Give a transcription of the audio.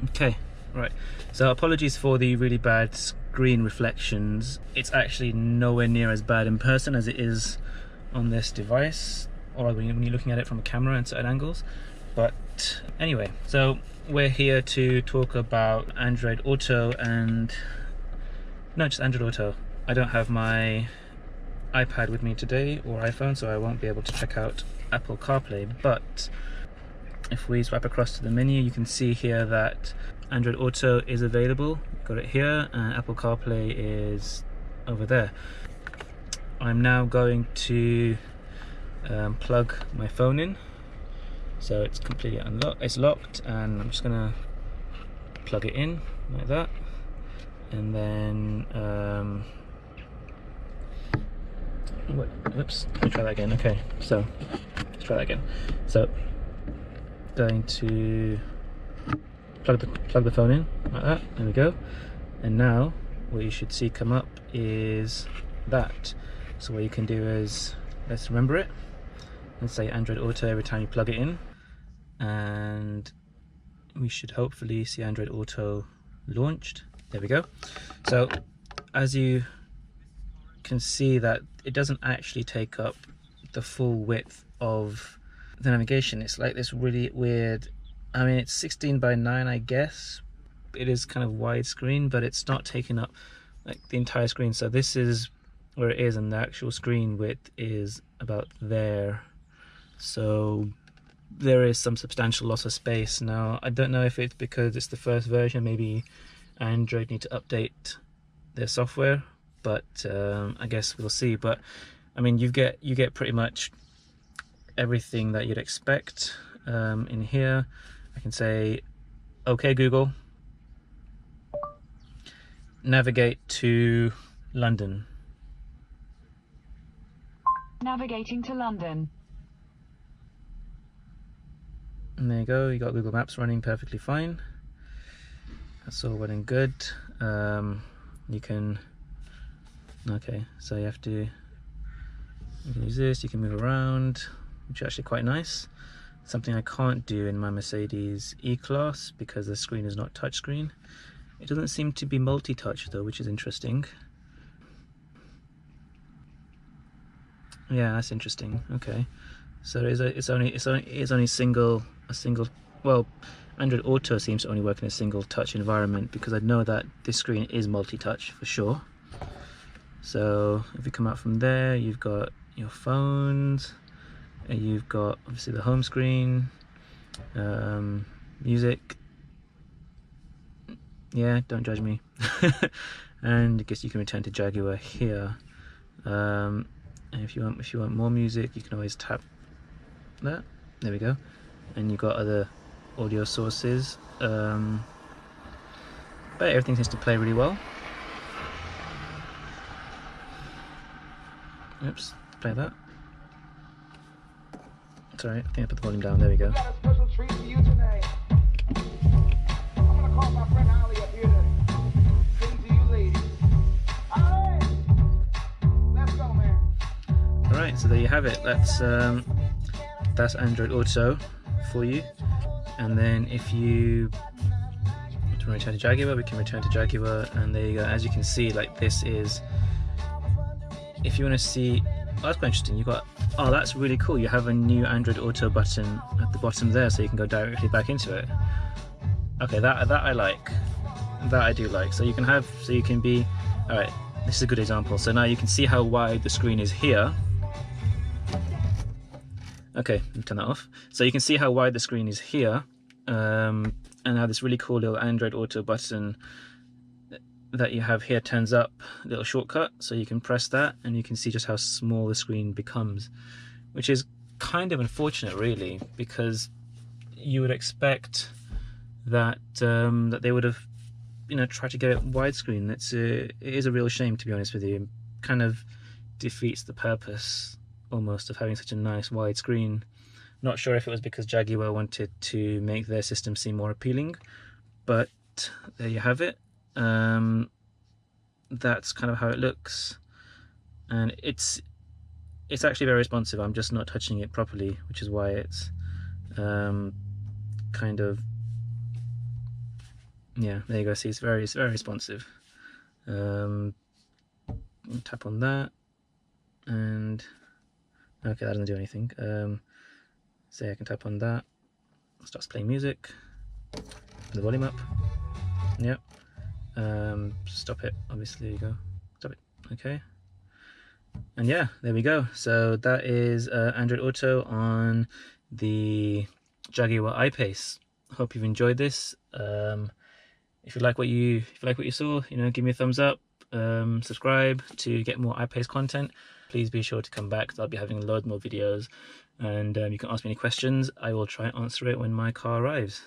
Okay, right. So apologies for the really bad screen reflections. It's actually nowhere near as bad in person as it is on this device, or when you're looking at it from a camera and certain angles. But anyway, so we're here to talk about Android Auto and... no, just Android Auto. I don't have my iPad with me today, or iPhone, so I won't be able to check out Apple CarPlay, but if we swipe across to the menu, you can see here that Android Auto is available. Got it here, and Apple CarPlay is over there. I'm now going to plug my phone in. So it's completely unlocked, it's locked, and I'm just gonna plug it in like that. And then, oops, let me try that again. Okay, so let's try that again. So going to plug the phone in like that. There we go. And now what you should see come up is that. So what you can do is, let's remember it. Let's say Android Auto every time you plug it in, and we should hopefully see Android Auto launched. There we go. So as you can see, that it doesn't actually take up the full width of the navigation. It's like this really weird, I mean, it's 16 by 9, I guess. It is kind of widescreen, but it's not taking up like the entire screen. So this is where it is, and the actual screen width is about there. So there is some substantial loss of space. Now, I don't know if it's because it's the first version, maybe Android need to update their software, but I guess we'll see. But I mean, you get pretty much everything that you'd expect in here. I can say, okay Google, navigate to London. Navigating to London. And there you go, you got Google Maps running perfectly fine. That's all well and good. You can, okay, so you can use this, you can move around, which is actually quite nice. Something I can't do in my Mercedes E-Class because the screen is not touchscreen. It doesn't seem to be multi-touch though, which is interesting. Yeah, that's interesting. Okay, so it's only single. Well, Android Auto seems to only work in a single touch environment, because I know that this screen is multi-touch for sure. So if you come out from there, you've got your phones, and you've got obviously the home screen, music. Yeah, don't judge me. And I guess you can return to Jaguar here. And if you want more music, you can always tap that. There we go. And you've got other audio sources. But everything seems to play really well. Oops, play that. Sorry, I think I put the volume down. There we go. Got a special treat for you today. I'm gonna call my friend Holly up here to sing to you ladies. Holly! Let's go, man. Alright, so there you have it. That's Android Auto for you. And then if you want to return to Jaguar, we can return to Jaguar, and there you go. As you can see, like, this is, if you want to see, oh, that's quite interesting. You got, oh, that's really cool. You have a new Android Auto button at the bottom there, so you can go directly back into it. Okay, that I like. That I do like. So you can be, all right, this is a good example. So now you can see how wide the screen is here. Okay, let me turn that off. So you can see how wide the screen is here, and now this really cool little Android Auto button that you have here turns up, a little shortcut, so you can press that and you can see just how small the screen becomes, which is kind of unfortunate really, because you would expect that that they would have, you know, tried to get it widescreen. It is a real shame, to be honest with you. It kind of defeats the purpose almost of having such a nice wide screen. Not sure if it was because Jaguar wanted to make their system seem more appealing, but there you have it. That's kind of how it looks, and it's actually very responsive. I'm just not touching it properly, which is why it's kind of Yeah, there you go. See, it's very responsive. Tap on that, and okay, that doesn't do anything. Say I can tap on that, starts playing music, the volume up. Yep. Stop it, obviously. There you go, stop it. Okay, and yeah, there we go. So that is Android Auto on the Jaguar I-Pace. Hope you've enjoyed this. If you like what you saw, you know, give me a thumbs up. Subscribe to get more I-Pace content. Please be sure to come back, because I'll be having a load more videos, and you can ask me any questions. I will try and answer it when my car arrives.